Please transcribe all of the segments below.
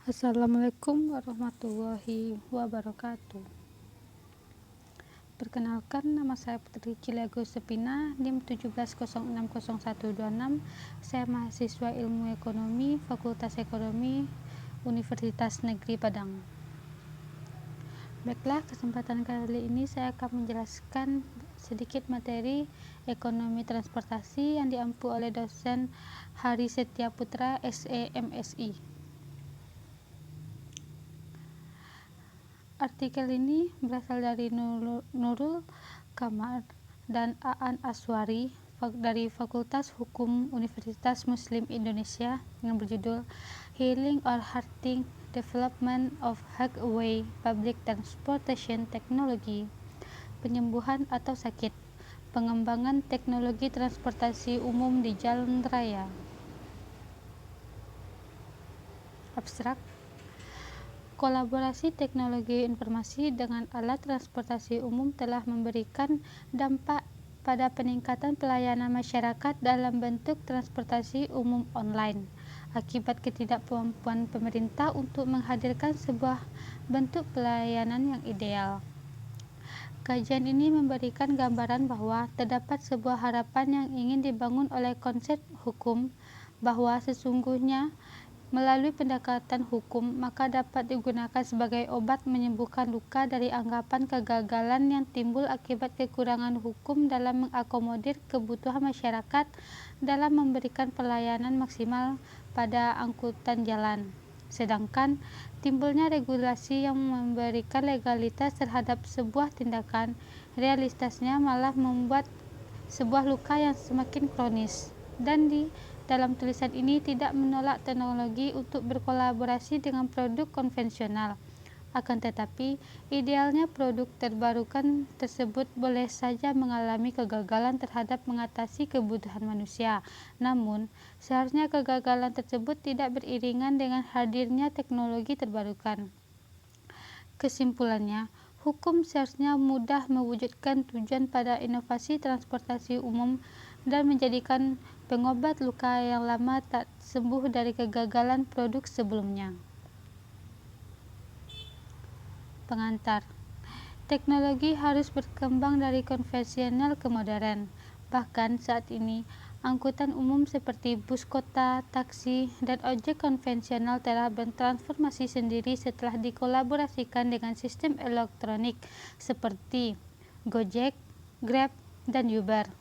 Assalamualaikum warahmatullahi wabarakatuh. Perkenalkan, nama saya Putri Cilago Sepina, NIM 17060126. Saya mahasiswa Ilmu Ekonomi, Fakultas Ekonomi, Universitas Negeri Padang. Baiklah, kesempatan kali ini saya akan menjelaskan sedikit materi ekonomi transportasi yang diampu oleh dosen Hari Setia Putra, SE MSI. Artikel ini berasal dari Nurul Kamar dan Aan Aswari dari Fakultas Hukum Universitas Muslim Indonesia yang berjudul Healing or Hurting Development of Highway Public Transportation Technology, penyembuhan atau sakit, pengembangan teknologi transportasi umum di jalan raya. Abstrak. Kolaborasi teknologi informasi dengan alat transportasi umum telah memberikan dampak pada peningkatan pelayanan masyarakat dalam bentuk transportasi umum online, akibat ketidakmampuan pemerintah untuk menghadirkan sebuah bentuk pelayanan yang ideal. Kajian ini memberikan gambaran bahwa terdapat sebuah harapan yang ingin dibangun oleh konsep hukum bahwa sesungguhnya melalui pendekatan hukum, maka dapat digunakan sebagai obat menyembuhkan luka dari anggapan kegagalan yang timbul akibat kekurangan hukum dalam mengakomodir kebutuhan masyarakat dalam memberikan pelayanan maksimal pada angkutan jalan. Sedangkan timbulnya regulasi yang memberikan legalitas terhadap sebuah tindakan, realitasnya malah membuat sebuah luka yang semakin kronis. Dan di dalam tulisan ini tidak menolak teknologi untuk berkolaborasi dengan produk konvensional. Akan tetapi, idealnya produk terbarukan tersebut boleh saja mengalami kegagalan terhadap mengatasi kebutuhan manusia. Namun, seharusnya kegagalan tersebut tidak beriringan dengan hadirnya teknologi terbarukan. Kesimpulannya, hukum seharusnya mudah mewujudkan tujuan pada inovasi transportasi umum dan menjadikan pengobat luka yang lama tak sembuh dari kegagalan produk sebelumnya. Pengantar. Teknologi harus berkembang dari konvensional ke modern. Bahkan saat ini, angkutan umum seperti bus kota, taksi, dan ojek konvensional telah bertransformasi sendiri setelah dikolaborasikan dengan sistem elektronik seperti Gojek, Grab, dan Uber.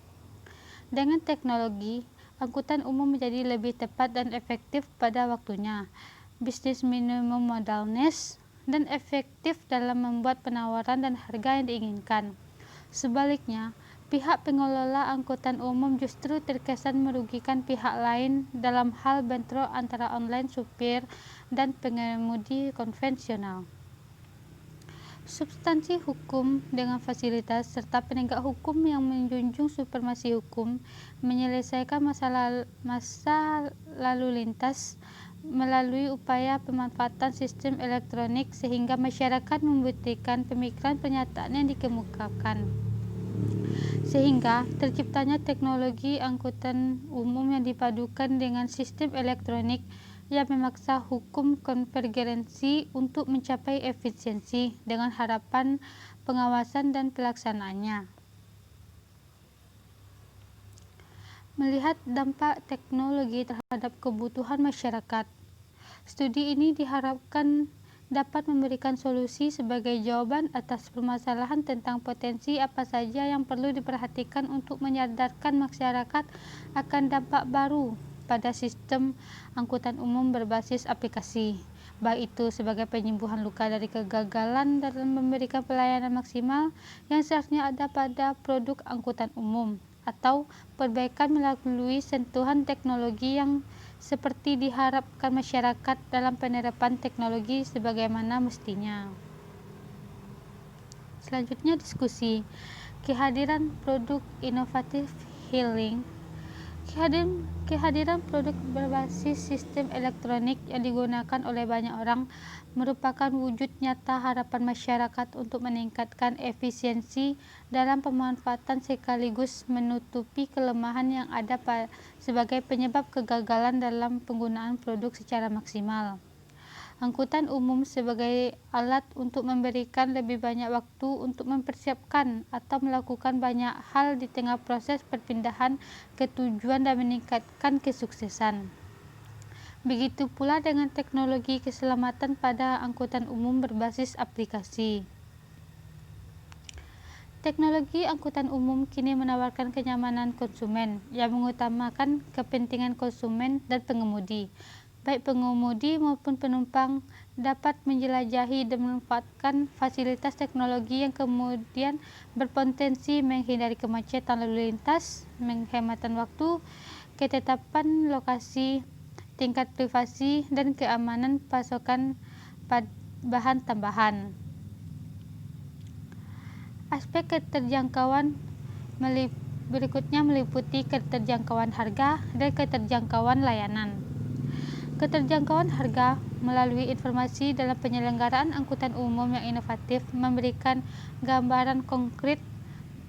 Dengan teknologi, angkutan umum menjadi lebih tepat dan efektif pada waktunya, bisnis minimum modalness, dan efektif dalam membuat penawaran dan harga yang diinginkan. Sebaliknya, pihak pengelola angkutan umum justru terkesan merugikan pihak lain dalam hal bentrok antara online supir dan pengemudi konvensional. Substansi hukum dengan fasilitas serta penegak hukum yang menjunjung supremasi hukum menyelesaikan masa lalu lintas melalui upaya pemanfaatan sistem elektronik sehingga masyarakat membuktikan pemikiran pernyataan yang dikemukakan, sehingga terciptanya teknologi angkutan umum yang dipadukan dengan sistem elektronik yang memaksa hukum konvergensi untuk mencapai efisiensi dengan harapan pengawasan dan pelaksanaannya. Melihat dampak teknologi terhadap kebutuhan masyarakat, studi ini diharapkan dapat memberikan solusi sebagai jawaban atas permasalahan tentang potensi apa saja yang perlu diperhatikan untuk menyadarkan masyarakat akan dampak baru pada sistem angkutan umum berbasis aplikasi, baik itu sebagai penyembuhan luka dari kegagalan dalam memberikan pelayanan maksimal yang seharusnya ada pada produk angkutan umum, atau perbaikan melalui sentuhan teknologi yang seperti diharapkan masyarakat dalam penerapan teknologi sebagaimana mestinya. Selanjutnya diskusi. Kehadiran produk inovatif healing. Kehadiran produk berbasis sistem elektronik yang digunakan oleh banyak orang merupakan wujud nyata harapan masyarakat untuk meningkatkan efisiensi dalam pemanfaatan sekaligus menutupi kelemahan yang ada sebagai penyebab kegagalan dalam penggunaan produk secara maksimal. angkutan umum sebagai alat untuk memberikan lebih banyak waktu untuk mempersiapkan atau melakukan banyak hal di tengah proses perpindahan ke tujuan dan meningkatkan kesuksesan. Begitu pula dengan teknologi keselamatan pada angkutan umum berbasis aplikasi. Teknologi angkutan umum kini menawarkan kenyamanan konsumen yang mengutamakan kepentingan konsumen dan pengemudi. Baik pengemudi maupun penumpang dapat menjelajahi dan memanfaatkan fasilitas teknologi yang kemudian berpotensi menghindari kemacetan lalu lintas, penghematan waktu, ketetapan lokasi, tingkat privasi, dan keamanan pasokan bahan tambahan. Aspek keterjangkauan berikutnya meliputi keterjangkauan harga dan keterjangkauan layanan. Keterjangkauan harga melalui informasi dalam penyelenggaraan angkutan umum yang inovatif memberikan gambaran konkret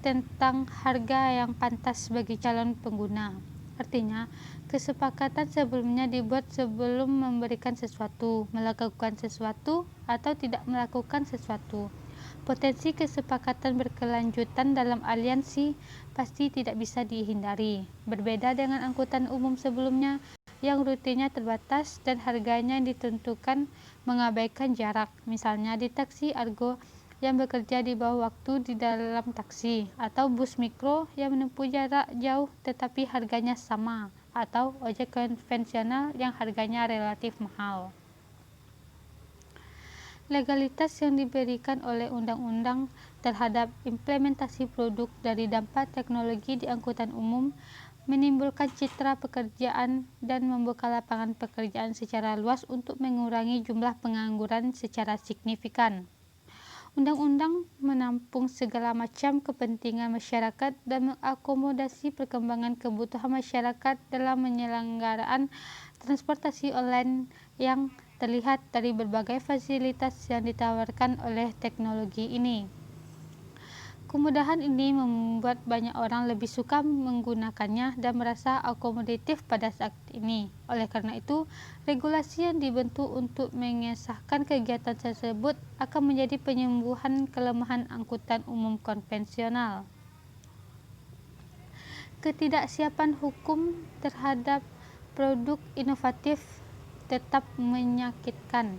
tentang harga yang pantas bagi calon pengguna. Artinya, kesepakatan sebelumnya dibuat sebelum memberikan sesuatu, melakukan sesuatu, atau tidak melakukan sesuatu. Potensi kesepakatan berkelanjutan dalam aliansi pasti tidak bisa dihindari. Berbeda dengan angkutan umum sebelumnya yang rutenya terbatas dan harganya ditentukan mengabaikan jarak. Misalnya di taksi argo yang bekerja di bawah waktu di dalam taksi, atau bus mikro yang menempuh jarak jauh tetapi harganya sama, atau ojek konvensional yang harganya relatif mahal. Legalitas yang diberikan oleh undang-undang terhadap implementasi produk dari dampak teknologi di angkutan umum menimbulkan citra pekerjaan dan membuka lapangan pekerjaan secara luas untuk mengurangi jumlah pengangguran secara signifikan. Undang-undang menampung segala macam kepentingan masyarakat dan mengakomodasi perkembangan kebutuhan masyarakat dalam penyelenggaraan transportasi online yang terlihat dari berbagai fasilitas yang ditawarkan oleh teknologi ini. Kemudahan ini membuat banyak orang lebih suka menggunakannya dan merasa akomodatif pada saat ini. Oleh karena itu, regulasi yang dibentuk untuk mengesahkan kegiatan tersebut akan menjadi penyembuhan kelemahan angkutan umum konvensional. Ketidaksiapan hukum terhadap produk inovatif tetap menyakitkan.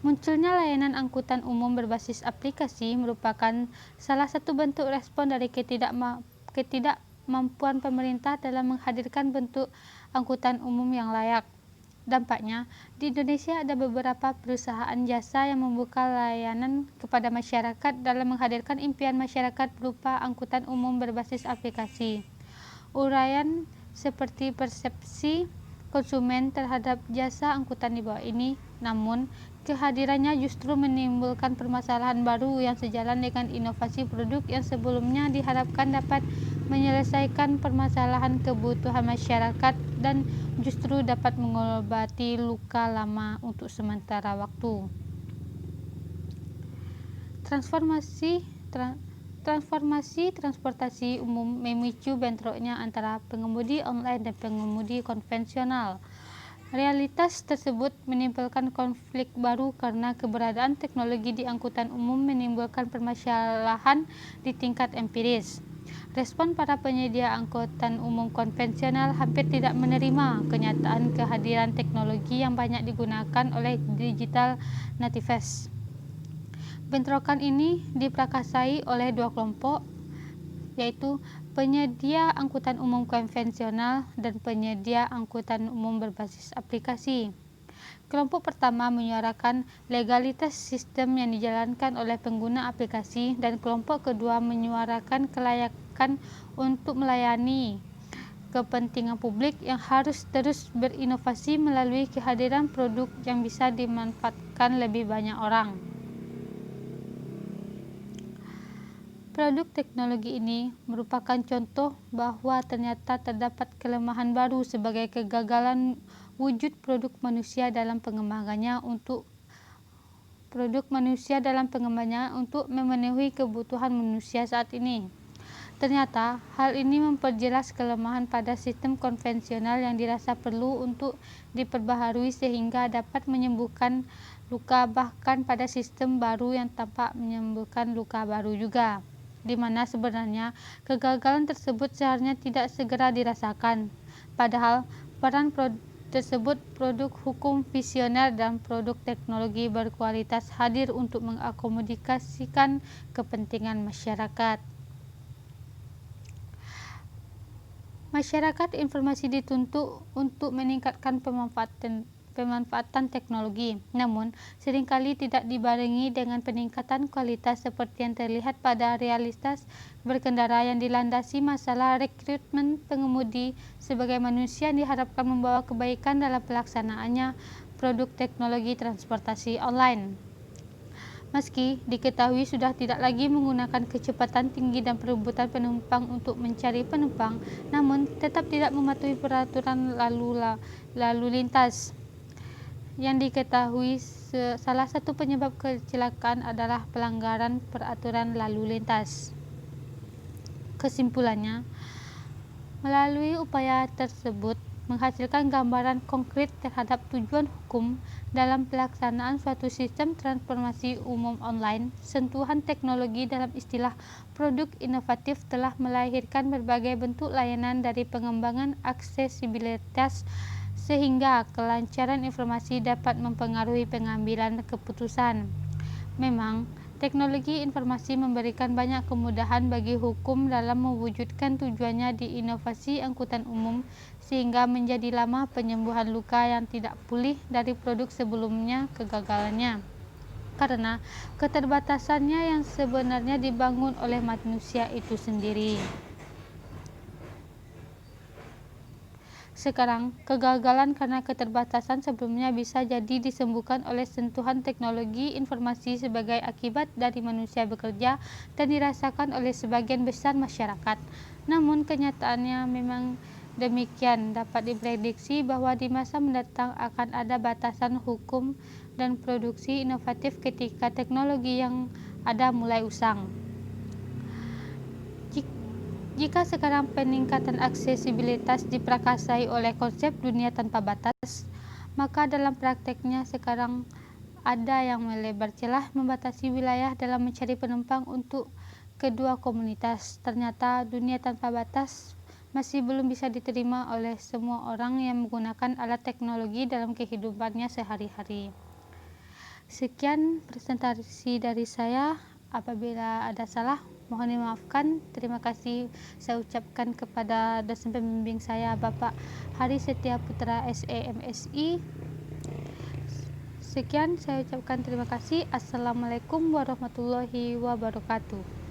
Munculnya layanan angkutan umum berbasis aplikasi merupakan salah satu bentuk respon dari ketidakmampuan pemerintah dalam menghadirkan bentuk angkutan umum yang layak. Dampaknya, di Indonesia ada beberapa perusahaan jasa yang membuka layanan kepada masyarakat dalam menghadirkan impian masyarakat berupa angkutan umum berbasis aplikasi. Uraian seperti persepsi konsumen terhadap jasa angkutan di bawah ini, namun kehadirannya justru menimbulkan permasalahan baru yang sejalan dengan inovasi produk yang sebelumnya diharapkan dapat menyelesaikan permasalahan kebutuhan masyarakat dan justru dapat mengobati luka lama untuk sementara waktu. Transformasi transportasi umum memicu bentroknya antara pengemudi online dan pengemudi konvensional. Realitas tersebut menimbulkan konflik baru karena keberadaan teknologi di angkutan umum menimbulkan permasalahan di tingkat empiris. Respon para penyedia angkutan umum konvensional hampir tidak menerima kenyataan kehadiran teknologi yang banyak digunakan oleh digital natives. Bentrokan ini diprakasai oleh dua kelompok, yaitu penyedia angkutan umum konvensional dan penyedia angkutan umum berbasis aplikasi. Kelompok pertama menyuarakan legalitas sistem yang dijalankan oleh pengguna aplikasi dan kelompok kedua menyuarakan kelayakan untuk melayani kepentingan publik yang harus terus berinovasi melalui kehadiran produk yang bisa dimanfaatkan lebih banyak orang. Produk teknologi ini merupakan contoh bahwa ternyata terdapat kelemahan baru sebagai kegagalan wujud produk manusia dalam pengembangannya untuk memenuhi kebutuhan manusia saat ini. Ternyata, hal ini memperjelas kelemahan pada sistem konvensional yang dirasa perlu untuk diperbaharui sehingga dapat menyembuhkan luka, bahkan pada sistem baru yang tampak menyembuhkan luka baru juga, di mana sebenarnya kegagalan tersebut seharusnya tidak segera dirasakan. Padahal, peran tersebut produk hukum visioner dan produk teknologi berkualitas hadir untuk mengakomodasikan kepentingan masyarakat. Masyarakat informasi dituntut untuk meningkatkan pemanfaatan teknologi, namun seringkali tidak dibarengi dengan peningkatan kualitas seperti yang terlihat pada realitas berkendara yang dilandasi masalah rekrutmen pengemudi sebagai manusia yang diharapkan membawa kebaikan dalam pelaksanaannya produk teknologi transportasi online. Meski diketahui sudah tidak lagi menggunakan kecepatan tinggi dan perebutan penumpang untuk mencari penumpang, namun tetap tidak mematuhi peraturan lalu lintas. Yang diketahui salah satu penyebab kecelakaan adalah pelanggaran peraturan lalu lintas. Kesimpulannya, melalui upaya tersebut menghasilkan gambaran konkret terhadap tujuan hukum dalam pelaksanaan suatu sistem transformasi umum online. Sentuhan teknologi dalam istilah produk inovatif telah melahirkan berbagai bentuk layanan dari pengembangan aksesibilitas sehingga kelancaran informasi dapat mempengaruhi pengambilan keputusan. Memang, teknologi informasi memberikan banyak kemudahan bagi hukum dalam mewujudkan tujuannya di inovasi angkutan umum, sehingga menjadi lama penyembuhan luka yang tidak pulih dari produk sebelumnya kegagalannya, karena keterbatasannya yang sebenarnya dibangun oleh manusia itu sendiri. Sekarang, kegagalan karena keterbatasan sebelumnya bisa jadi disembuhkan oleh sentuhan teknologi informasi sebagai akibat dari manusia bekerja dan dirasakan oleh sebagian besar masyarakat. Namun kenyataannya memang demikian. Dapat diprediksi bahwa di masa mendatang akan ada batasan hukum dan produksi inovatif ketika teknologi yang ada mulai usang. Jika sekarang peningkatan aksesibilitas diprakasai oleh konsep dunia tanpa batas, maka dalam prakteknya sekarang ada yang melebar celah membatasi wilayah dalam mencari penumpang untuk kedua komunitas. Ternyata dunia tanpa batas masih belum bisa diterima oleh semua orang yang menggunakan alat teknologi dalam kehidupannya sehari-hari. Sekian presentasi dari saya. Apabila ada salah, mohon dimaafkan. Terima kasih saya ucapkan kepada dosen pembimbing saya, Bapak Hari Setia Putra SEMSI. Sekian saya ucapkan terima kasih. Assalamualaikum warahmatullahi wabarakatuh.